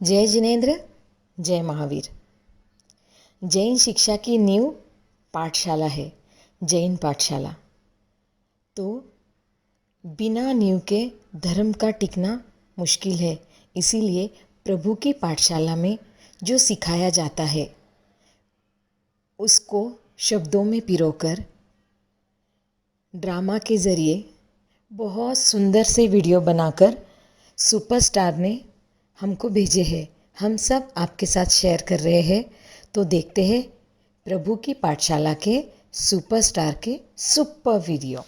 जय जिनेन्द्र, जय महावीर। जैन शिक्षा की नींव पाठशाला है, जैन पाठशाला। तो बिना नींव के धर्म का टिकना मुश्किल है। इसीलिए प्रभु की पाठशाला में जो सिखाया जाता है उसको शब्दों में पिरोकर ड्रामा के ज़रिए बहुत सुंदर से वीडियो बनाकर सुपरस्टार ने हमको भेजे हैं। हम सब आपके साथ शेयर कर रहे हैं। तो देखते हैं प्रभु की पाठशाला के सुपरस्टार के सुपर वीडियो।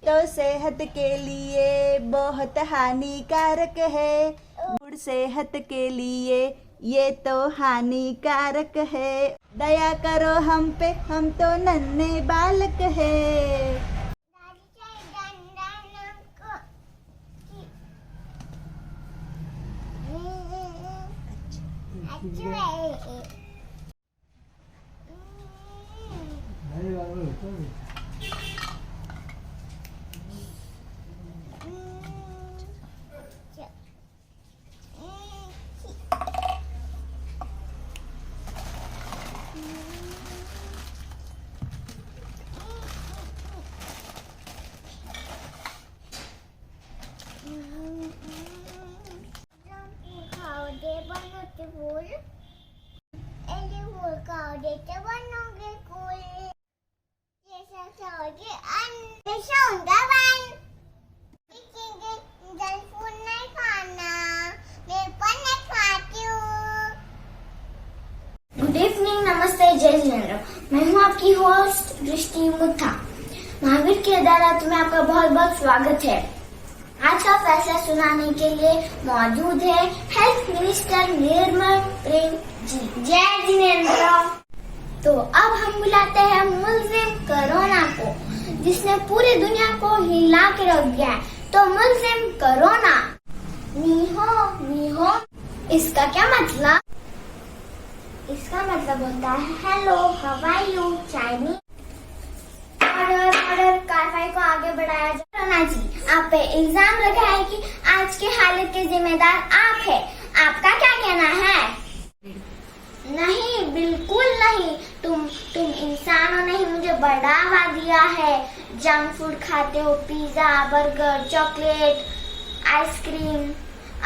तो सेहत के लिए बहुत हानिकारक है। गुड़ सेहत के लिए ये तो हानिकारक है। दया करो हम पे, हम तो नन्हे बालक है। गुड इवनिंग, नमस्ते, जय जिनेन्द्र। मैं हूँ आपकी होस्ट दृष्टि मुथा। महावीर की अदालत में आपका बहुत बहुत स्वागत है। आज का फैसला सुनाने के लिए मौजूद है हेल्थ मिनिस्टर निर्मल प्रेम जी। जय जिनेन्द्र। तो अब हम बुलाते हैं मुल्जिम कोरोना को, जिसने पूरी दुनिया को हिला के रख दिया है। तो मुल्जिम कोरोना, नीहो नीहो, इसका क्या मतलब? इसका मतलब होता है hello, how are you, Chinese. Order order, कार्रवाई को आगे बढ़ाया जा रहा है। जी, आप पे इल्जाम लगा है कि आज के हालत के जिम्मेदार आप हैं। आपका क्या कहना है? नहीं, बिल्कुल नहीं। तुम इंसानों ने ही मुझे बढ़ावा दिया है। जंक फूड खाते हो, पिज्जा, बर्गर, चॉकलेट, आइसक्रीम।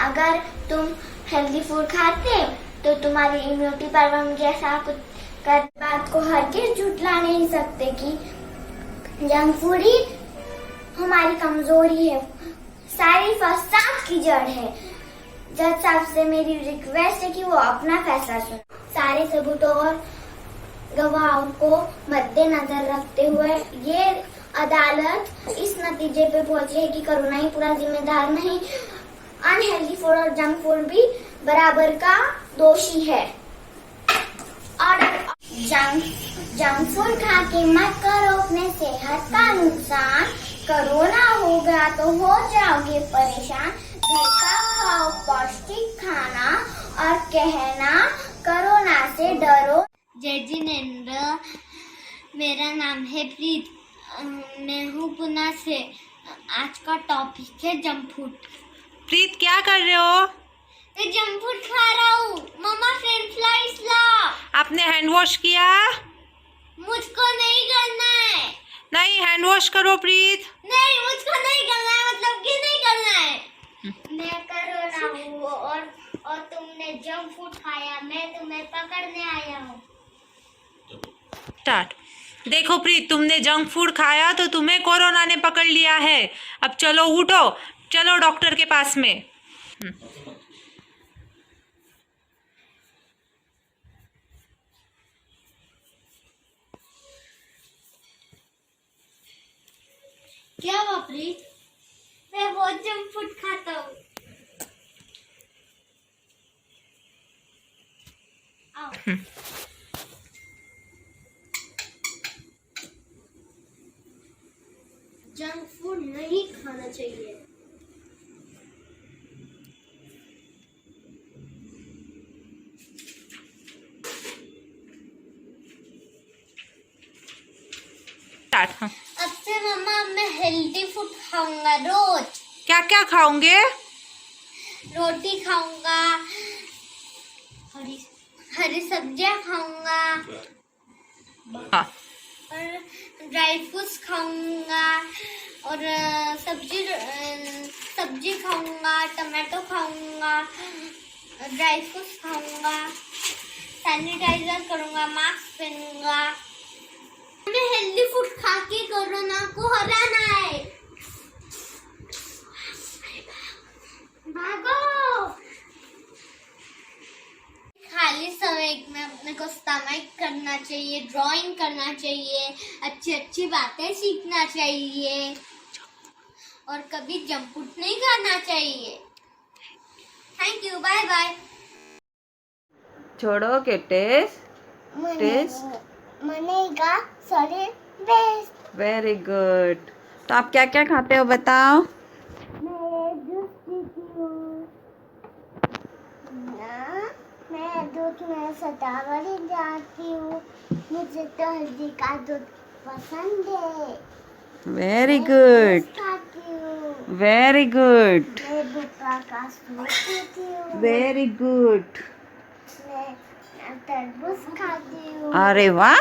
अगर तुम हेल्दी फूड खाते तो तुम्हारी इम्यूनिटी पावर जैसा कुछ कर, बात को हर किस झुटला नहीं सकते कि जंक फूड ही हमारी कमजोरी है, सारी फसाद की जड़ है। जज साहब से मेरी रिक्वेस्ट है कि वो अपना फैसला सुने। सारे सबूतों और गवाहों को मद्देनजर रखते हुए ये अदालत इस नतीजे पे पहुंची है कि कोरोना ही पूरा जिम्मेदार नहीं, अनहेल्दी फूड और जंक फूड भी बराबर का दोषी है। और जंक फूड खा के मत करो अपने सेहत का नुकसान। कोरोना हो गया तो हो जाओगे परेशान। घर का खाओ पौष्टिक खाना और कहना कोरोना से डरो। जय जिनेन्द्र, मेरा नाम है प्रीत। मैं हूँ पुणे से। आज का टॉपिक है जंक फूड। प्रीत, क्या कर रहे हो? मैं जंक फूड खा रहा हूँ। मम्मा फ्रेंच फ्राइज ला। आपने हैंड वॉश किया? मुझको नहीं करना है। नहीं, हैंड वॉश करो प्रीत। नहीं, मुझको नहीं करना है, मतलब कि नहीं करना है। मैं कोरोना हूँ और तुमने जंक फूड खाया, मैं तुम्हें पकड़ने आया हूँ। स्टार्ट। देखो प्रीत, तुमने जंक फूड खाया तो तुम्हें कोरोना ने पकड़ लिया है। अब चलो, उठो, चलो डॉक्टर के पास में। क्या हुआ प्रीत? मैं बहुत जंक फूड खाता हूँ। आओ। जंक फूड नहीं खाना चाहिए। स्टार्ट। हाँ। अब से मम्मा मैं हेल्दी फूड खाऊंगा रोज। क्या क्या खाओगे? रोटी खाऊंगा, हरी हरी सब्जियां खाऊंगा हाँ। और ड्राई फ्रूट्स खाऊंगा और सब्जी खाऊंगा, टमाटो खाऊंगा, ड्राई फ्रूट्स खाऊंगा, सैनिटाइजर करूंगा, मास्क पहनूंगा। हमें हेल्दी फूड खा के कोरोना को हराना है। भागो। खाली समय में अपने को स्टमक करना चाहिए, ड्राइंग करना चाहिए, अच्छी अच्छी बातें सीखना चाहिए और कभी जंक फूड नहीं खाना चाहिए। Thank you, bye bye. छोड़ो के टेस्ट मनेगा शरीर बेस्ट। Very good. तो आप क्या क्या खाते हो बताओ? मैं दूध पीती हूँ ना, मैं दूध में शतावरी जाती हूँ। मुझे तो हल्दी का दूध पसंद है। वेरी गुड, खाती हूँ। वेरी गुड, मैं बुक्का का सूप पीती हूँ। Very good. मैं तरबूज खाती हूँ। अरे वाह,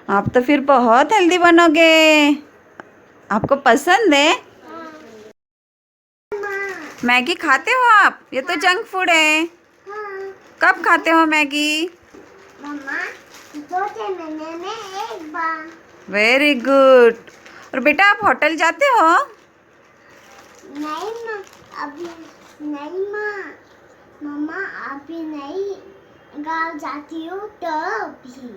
आप तो फिर बहुत हेल्दी बनोगे। आपको पसंद है? मैगी खाते हो आप? ये तो जंक फूड है। हाँ कब खाते हो मैगी? मम्मा, 2 महीने में एक बार। Very good. और बेटा आप होटल जाते हो? नहीं माँ, अभी नहीं माँ। मम्मा अभी नहीं, गाँव जाती हूँ तो भी।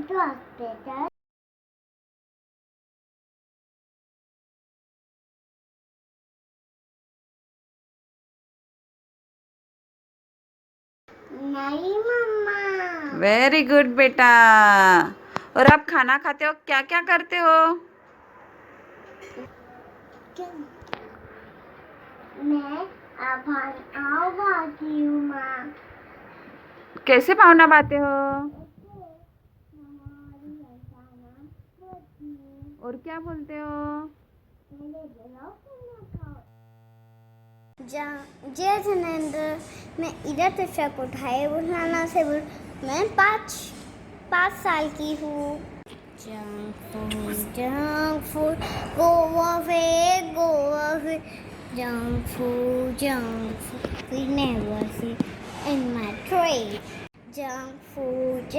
तो हॉस्पिटल नहीं मम्मा। वेरी गुड बेटा। और आप खाना खाते हो क्या क्या करते हो? मैं आव भाती हूँ माँ। कैसे भावना बाते हो? और क्या बोलते हो? जय जनेंद्र, मैं इधर तशक उठाए बुलाना से मैं 5 साल की हूँ। Junk food go away junk food we never see in my tray. Junk food,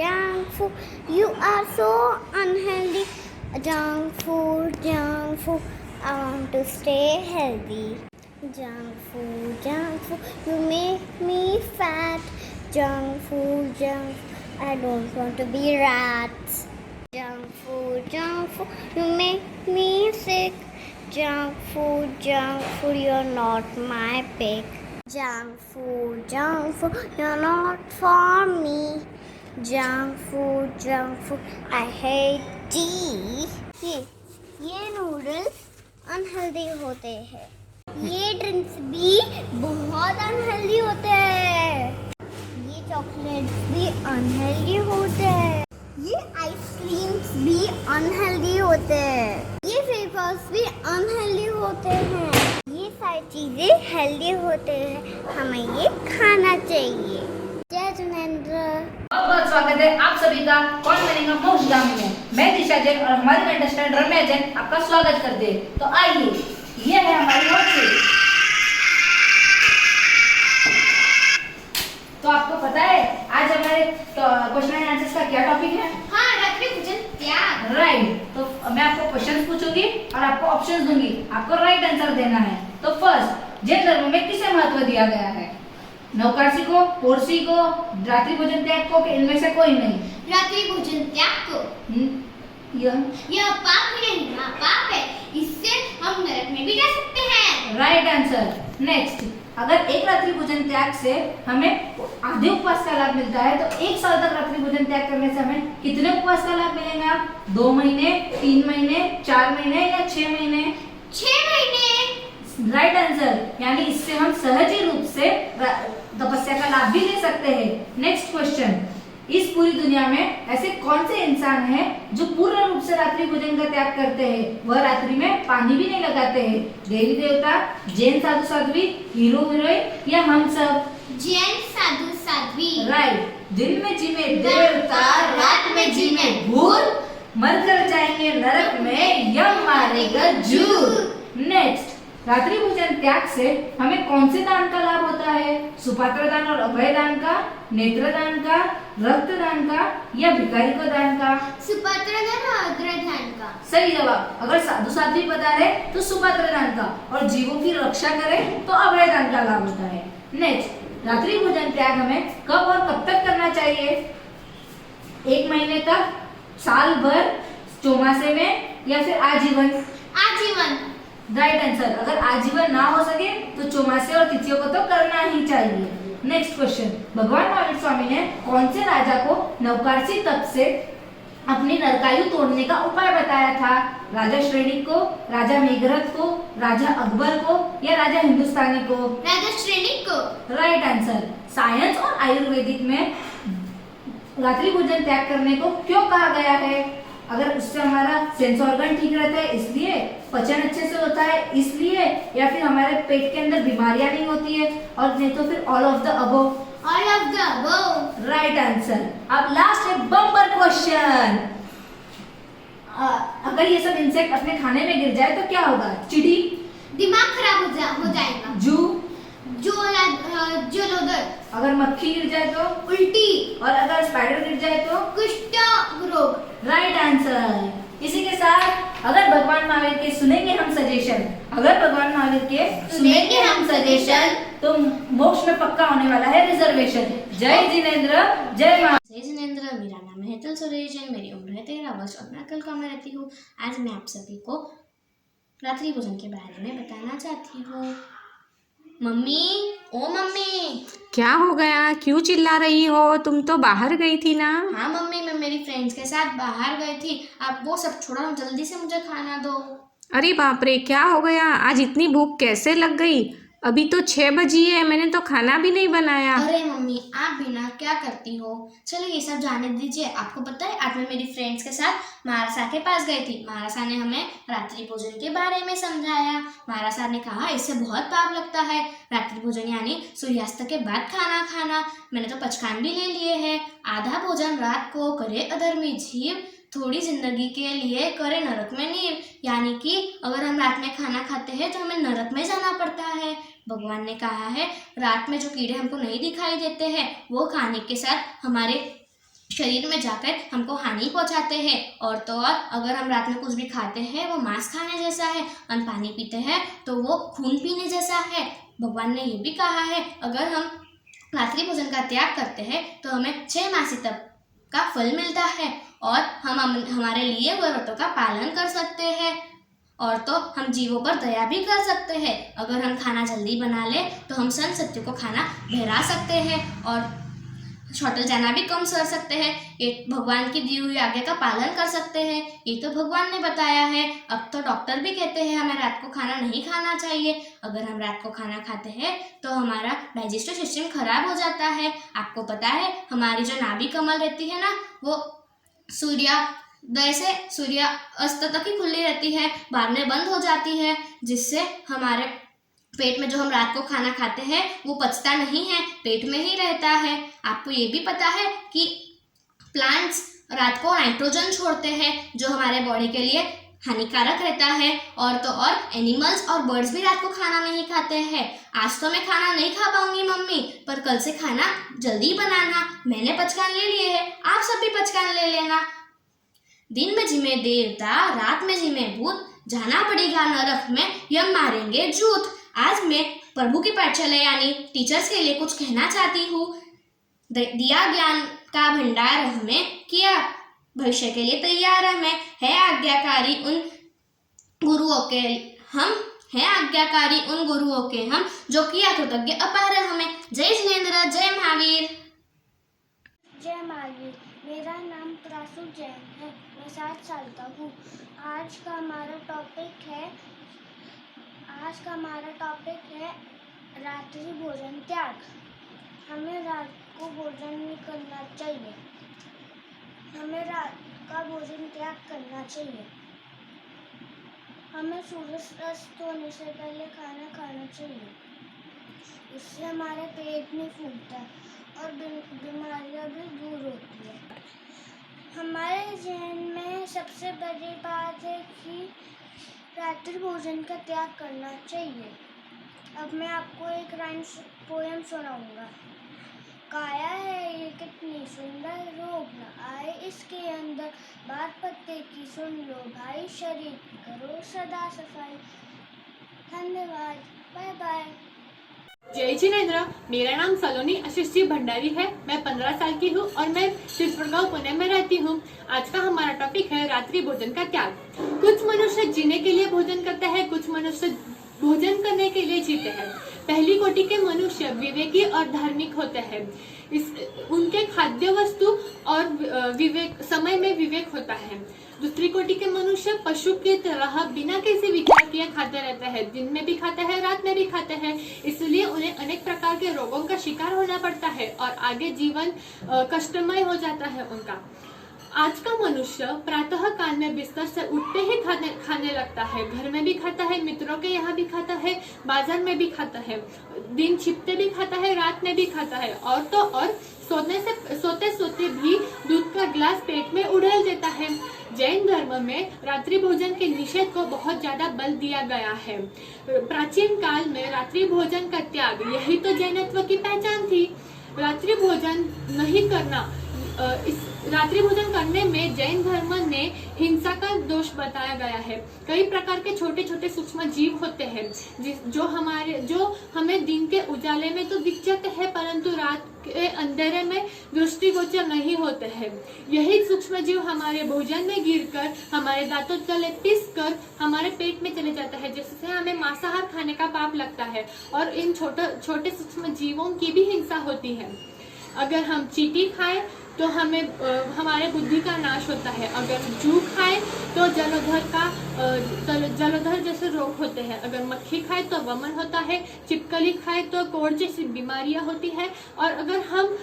you are so unhealthy. Junk food, I want to stay healthy. Junk food, you make me fat. Junk food, I don't want to be rats. Junk food, you make me sick. Junk food, you're not my pick. Junk food, you're not for me. Junk food, I hate tea. ये noodles unhealthy होते हैं। ये drinks भी बहुत unhealthy होते हैं। ये chocolates भी अनहेल्दी होते हैं। ये आइसक्रीम्स भी अनहेल्दी होते हैं। ये वेफर्स भी अनहेल्दी होते हैं। ये सारी चीजें हेल्दी होते हैं, हमें ये खाना चाहिए। जय जिनेंद्र। बहुत बहुत स्वागत है आप सभी का कौन बनेगा मोस्ट ड्रामे में। मैं दिशा जैन और हमारे कंटेस्टेंट रम्या जैन आपका स्वागत करते हैं। तो आइए, ये है हमारी हॉट सीट। तो आपको पता है आज हमारे क्वेश्चन एंड आंसर्स का क्या टॉपिक है? हाँ, रात्रि भोजन त्याग। राइट। तो मैं आपको क्वेश्चंस पूछूंगी और आपको ऑप्शंस दूंगी, आपको राइट आंसर देना है। तो फर्स्ट, जैन धर्म में किसे महत्व दिया गया है? नवकाशी को, पोरसी को, रात्रि भोजन त्याग को, कि इनमें से कोई नहीं? रात्रि भोजन त्याग को। यह पाप नहीं, महापाप है। इससे हम नरक में भी जा सकते हैं। Right answer. नेक्स्ट, अगर एक रात्रि भोजन त्याग से हमें आधे उपवास का लाभ मिलता है तो 1 साल तक रात्रि भोजन त्याग करने से हमें कितने उपवास का लाभ मिलेगा? 2 महीने, 3 महीने, 4 महीने या 6 महीने? 6 महीने। Right answer. यानी इससे हम सहज ही रूप से तपस्या का लाभ भी ले सकते हैं। नेक्स्ट क्वेश्चन, इस पूरी दुनिया में ऐसे कौन से इंसान हैं जो पूर्ण रूप से रात्रि भोजन का त्याग करते हैं, वह रात्रि में पानी भी नहीं लगाते हैं? देवी देवता, जैन साधु साध्वी, हीरो हीरोइन या हम सब? जैन साधु साध्वी। राइट। दिन में जिमे देवता, रात में जिमे भूत, मरकर जाएंगे नरक में, यम मारेगा जूत। नेक्स्ट, रात्रि भोजन त्याग से हमें कौन से दान का लाभ होता है? सुपात्र दान और अभय दान का, नेत्र दान का, रक्त दान का या भिखारी को दान का? सुपात्र दान और अग्रदान का। सही जवाब। अगर साधु साध्वी पधारे तो सुपात्र दान का, और जीवों की रक्षा करे तो अभय दान का लाभ होता है। नेक्स्ट, रात्रि भोजन त्याग हमें कब और कब तक करना चाहिए? 1 महीने तक, साल भर, चौमासे में या फिर आजीवन? आजीवन। Right answer. अगर आजीवन ना हो सके तो चौमासे और तिथियों को तो करना ही चाहिए। नेक्स्ट क्वेश्चन, भगवान महावीर स्वामी ने कौन से राजा को नवकारसी तप से अपनी नरकायु तोड़ने का उपाय बताया था? राजा श्रेणिक को, राजा मेघरथ को, राजा अकबर को या राजा हिंदुस्तानी को? राजा श्रेणिक को। Right answer. साइंस और आयुर्वेदिक में रात्रि भोजन त्याग करने को क्यों कहा गया है? अगर उससे हमारा सेंस ऑर्गन ठीक रहता है इसलिए, पचन अच्छे से होता है इसलिए, या फिर हमारे पेट के अंदर बीमारियां नहीं होती है, और नहीं तो फिर all of the above? All of the above. Right answer. अब लास्ट है बम्पर क्वेश्चन। अगर ये सब इंसेक्ट अपने खाने में गिर जाए तो क्या होगा? चिड़ी, दिमाग खराब हो जाएगा। जू, जलोदर। अगर मक्खी गिर जाए तो? उल्टी। और अगर स्पाइडर गिर जाए तो? कुष्ठ रोग। Right answer. इसी के साथ अगर भगवान महावीर के सुनेंगे हम सजेशन, तो मोक्ष में पक्का होने वाला है रिजर्वेशन। जय जिनेंद्र, जय मां। जय जिनेंद्र, मेरा नाम है हेतल सुरेशन, मेरी उम्र है 13 वर्ष और मैं कलका में रहती हूँ। आज मैं आप सभी को रात्रि भोजन के बारे में बताना चाहती हूँ। मम्मी, ओ मम्मी। क्या हो गया? क्यों चिल्ला रही हो? तुम तो बाहर गई थी ना? हाँ मम्मी, मैं मेरी फ्रेंड्स के साथ बाहर गई थी। आप वो सब छोड़ो, जल्दी से मुझे खाना दो। अरे बाप रे, क्या हो गया? आज इतनी भूख कैसे लग गई? अभी तो 6 बजी है, मैंने तो खाना भी नहीं बनाया। अरे मम्मी, आप भी ना क्या करती हो। चलो ये सब जाने दीजिए। आपको पता है, आज मैं मेरी फ्रेंड्स के साथ महारासा के पास गई थी। महारासा ने हमें रात्रि भोजन के बारे में समझाया। महारासा ने कहा इससे बहुत पाप लगता है। रात्रि भोजन यानी सूर्यास्त के बाद खाना खाना। मैंने तो पचकान भी ले लिए हैं। आधा भोजन रात को करे अधर्मी जीव, थोड़ी जिंदगी के लिए करे नरक में नींव। यानी कि अगर हम रात में खाना खाते हैं तो हमें नरक में जाना पड़ता है। भगवान ने कहा है रात में जो कीड़े हमको नहीं दिखाई देते हैं वो खाने के साथ हमारे शरीर में जाकर हमको हानि पहुंचाते हैं। और तो और अगर हम रात में कुछ भी खाते हैं वो मांस खाने जैसा है, और पानी पीते हैं तो वो खून पीने जैसा है। भगवान ने ये भी कहा है अगर हम रात्रि भोजन का त्याग करते हैं तो हमें 6 मासी तप का फल मिलता है, और हम हमारे लिए व्रतों का पालन कर सकते हैं, और तो हम जीवों पर दया भी कर सकते हैं। अगर हम खाना जल्दी बना ले तो हम सन सत्य को खाना बहरा सकते हैं और होटल जाना भी कम कर सकते हैं। ये भगवान की दी हुई आज्ञा का पालन कर सकते हैं। ये तो भगवान ने बताया है। अब तो डॉक्टर भी कहते हैं हमें रात को खाना नहीं खाना चाहिए। अगर हम रात को खाना खाते हैं तो हमारा डाइजेस्टिव सिस्टम खराब हो जाता है। आपको पता है हमारी जो नाभि कमल रहती है ना, वो सूर्योदय से सूर्य अस्त तक ही खुली रहती है, बाद में बंद हो जाती है, जिससे हमारे पेट में जो हम रात को खाना खाते हैं वो पचता नहीं है, पेट में ही रहता है। आपको ये भी पता है कि प्लांट्स रात को नाइट्रोजन छोड़ते हैं जो हमारे बॉडी के लिए हानिकारक रहता है। और तो और एनिमल्स और बर्ड्स भी रात को खाना नहीं खाते हैं। आज तो मैं खाना नहीं खा पाऊंगी मम्मी, पर कल से खाना जल्दी बनाना। मैंने पचकान ले लिए है, आप सब भी पचकान ले लेना। दिन में जिमे देवता, रात में जिमे भूत, जाना पड़ेगा नरक में, यम मारेंगे जूत। आज मैं प्रभु की पाठशाला यानी टीचर्स के लिए कुछ कहना चाहती हूँ। दिया ज्ञान का भंडार हमें, किया भविष्य के लिए तैयार हमें, है आज्ञाकारी उन गुरुओं के हम है आज्ञाकारी उन गुरुओं के हम जो किया कृतज्ञ अपार हमें। जय जिनेन्द्र, जय महावीर। जय महावीर। मेरा नाम प्रासु जैन है, मैं 7 साल का हूँ। आज का हमारा टॉपिक है रात्रि भोजन त्याग। हमें रात को भोजन नहीं करना चाहिए। हमें रात का भोजन त्याग करना चाहिए। हमें सूर्य अस्त होने से पहले खाना खाना चाहिए। उससे हमारे पेट नहीं फूलता और बीमारियां भी दूर होती है। हमारे जहन में सबसे बड़ी बात है कि रात्रि भोजन का त्याग करना चाहिए। अब मैं आपको एक पोएम सुनाऊंगा। काया है ये कितनी सुंदर, रोग न आए इसके अंदर, बात पत्ते की सुन लो भाई, शरीर की करो सदा सफाई। धन्यवाद, बाय बाय। जय जिनेन्द्र। मेरा नाम सलोनी आशीष जी भंडारी है। मैं 15 साल की हूँ और मैं शिवपुरगांव पुणे में रहती हूँ। आज का हमारा टॉपिक है रात्रि भोजन का त्याग। कुछ मनुष्य जीने के लिए भोजन करते हैं, कुछ मनुष्य भोजन करने के लिए जीते हैं। पहली कोटि के मनुष्य विवेकी और धार्मिक होते हैं। उनके खाद्य वस्तु और समय में विवेक होता है। दूसरी कोटि के मनुष्य पशु की तरह बिना किसी विचार किए खाते रहते हैं। दिन में भी खाते हैं, रात में भी खाते हैं, इसलिए उन्हें अनेक प्रकार के रोगों का शिकार होना पड़ता है और आगे जीवन कष्टमय हो जाता है उनका। आज का मनुष्य प्रातः काल में बिस्तर से उठते ही खाने लगता है। घर में भी खाता है, मित्रों के यहाँ भी खाता है, बाजार में भी खाता है, दिन छिपते भी खाता है, रात में भी खाता है और तो और सोते भी दूध का गिलास पेट में उड़ेल देता है। जैन धर्म में रात्रि भोजन के निषेध को बहुत ज्यादा बल दिया गया है। प्राचीन काल में रात्रि भोजन का त्याग, यही तो जैनत्व की पहचान थी। रात्रि भोजन नहीं करना, रात्रि भोजन करने में जैन धर्म ने हिंसा का दोष बताया गया है। कई प्रकार के छोटे छोटे सूक्ष्म जीव होते हैं जो हमें दिन के उजाले में तो दिख जाते हैं, परंतु रात के अंधेरे में दृष्टिगोचर नहीं होते हैं। यही सूक्ष्म जीव हमारे भोजन में गिरकर हमारे दांतों तले पिस कर हमारे पेट में चले जाता है, जिससे हमें मांसाहार खाने का पाप लगता है और इन छोटे सूक्ष्म जीवों की भी हिंसा होती है। अगर हम चींटी खाएं तो हमारे बुद्धि का नाश होता है। अगर जू खाए तो जलोधर जैसे रोग होते हैं। अगर मक्खी खाए तो वमन होता है। छिपकली खाए तो कोढ़ जैसी बीमारियां होती है और अगर हम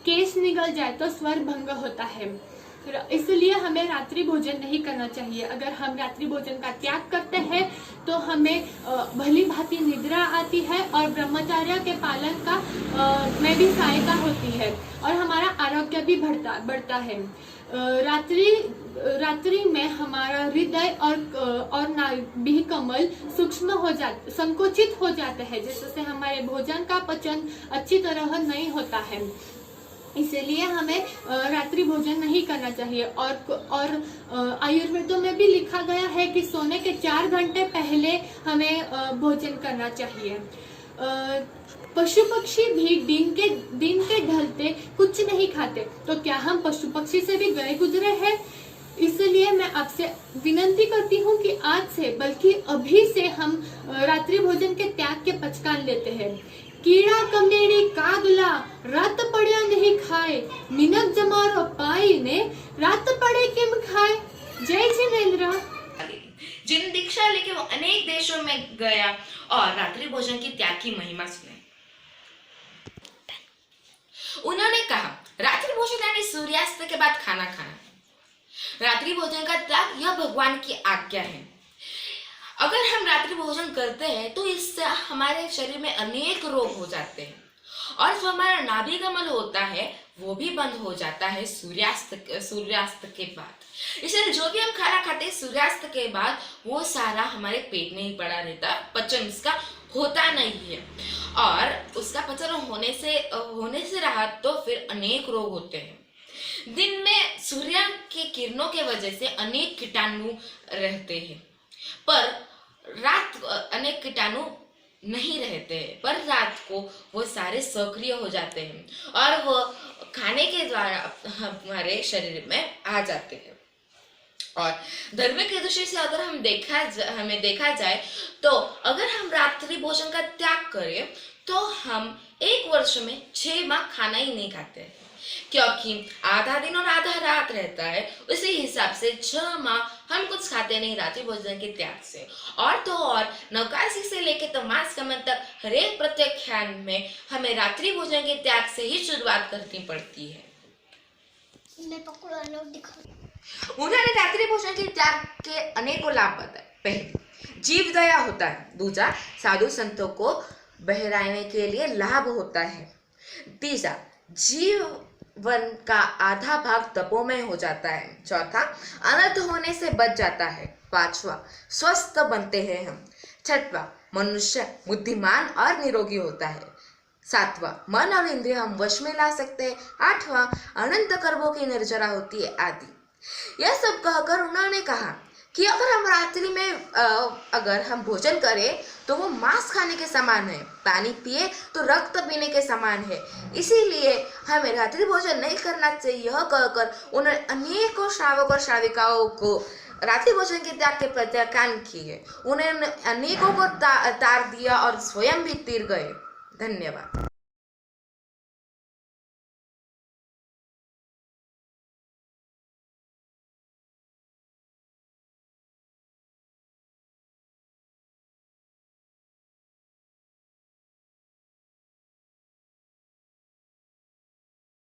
केस निगल जाए तो स्वर भंग होता है। इसलिए हमें रात्रि भोजन नहीं करना चाहिए। अगर हम रात्रि भोजन का त्याग करते हैं तो हमें भली भांति निद्रा आती है और ब्रह्मचर्य के पालन का में भी सहायता होती है और हमारा आरोग्य भी बढ़ता है। रात्रि में हमारा हृदय और नाभि कमल संकुचित हो जाते हैं, जिससे हमारे भोजन का पचन अच्छी तरह नहीं होता है। इसलिए हमें रात्रि भोजन नहीं करना चाहिए और आयुर्वेदों में भी लिखा गया है कि सोने के 4 घंटे पहले हमें भोजन करना चाहिए। पशु पक्षी भी दिन के ढलते कुछ नहीं खाते, तो क्या हम पशु पक्षी से भी गए गुजरे हैं? इसलिए मैं आपसे विनती करती हूँ कि आज से बल्कि अभी से हम रात्रि भोजन के त्याग के पचकान लेते हैं। कीड़ा कमेड़ी कागला रात पड़िया नहीं खाए, मिनक जमारो पाई ने रात पड़े किम खाए। जय जिनेन्द्र। जिन दीक्षा लेके वो अनेक देशों में गया और रात्रि भोजन की त्याग की महिमा सुनाई। उन्होंने कहा रात्रि भोजन यानी सूर्यास्त के बाद खाना खाना। रात्रि भोजन का त्याग यह भगवान की आज्ञा है। अगर हम रात्रि भोजन करते हैं तो इससे हमारे शरीर में अनेक रोग हो जाते हैं और जो हमारा नाभि कमल होता है वो भी बंद हो जाता है सूर्यास्त के बाद। इसलिए जो भी हम खाना खाते हैं सूर्यास्त के बाद वो सारा हमारे पेट में ही पड़ा रहता, पचन इसका होता नहीं है और उसका पचन होने से रहा तो फिर अनेक रोग होते हैं। दिन में सूर्य की किरणों के वजह से अनेक कीटाणु रहते हैं, पर रात अनेक कीटाणु नहीं रहते हैं, पर रात को वो सारे सक्रिय हो जाते हैं और वो खाने के द्वारा हमारे शरीर में आ जाते हैं। और धर्म की दृष्टि से अगर हमें देखा जाए तो अगर हम रात्रि भोजन का त्याग करें तो हम एक वर्ष में 6 माह खाना ही नहीं खाते, क्योंकि आधा दिन और आधा रात रहता है। उसी हिसाब से 6 माह हम कुछ खाते नहीं रात्रि भोजन के त्याग से। और तो और नवकाशी से लेकर तमास गमन तक हर एक प्रत्याख्यान में हमें रात्रि भोजन के त्याग से ही शुरुआत करनी पड़ती है। उन्होंने रात्रि भोजन के त्याग के अनेकों लाभ बताए। पहले, जीव दया होता है। दूसरा, साधु संतों को बहराने के लिए लाभ होता है। तीसरा, जीवन का आधा भाग तपोमय हो जाता है। चौथा, अनर्थ होने से बच जाता है। पांचवा, स्वस्थ बनते हैं हम। छठवा, मनुष्य बुद्धिमान और निरोगी होता है। सातवां, मन और इंद्रिय हम वश में ला सकते हैं। आठवां, अनंत कर्मों की निर्जरा होती है आदि। यह सब कहकर उन्होंने कहा कि अगर हम रात्रि में अगर हम भोजन करें तो वो मांस खाने के समान है, पानी पिए तो रक्त पीने के समान है। इसीलिए हमें रात्रि भोजन नहीं करना चाहिए। यह कहकर उन्होंने अनेकों श्रावक और श्राविकाओं को रात्रि भोजन के त्याग के प्रत्याख्यान किए। उन्होंने अनेकों को तार दिया और स्वयं भी तीर गए। धन्यवाद।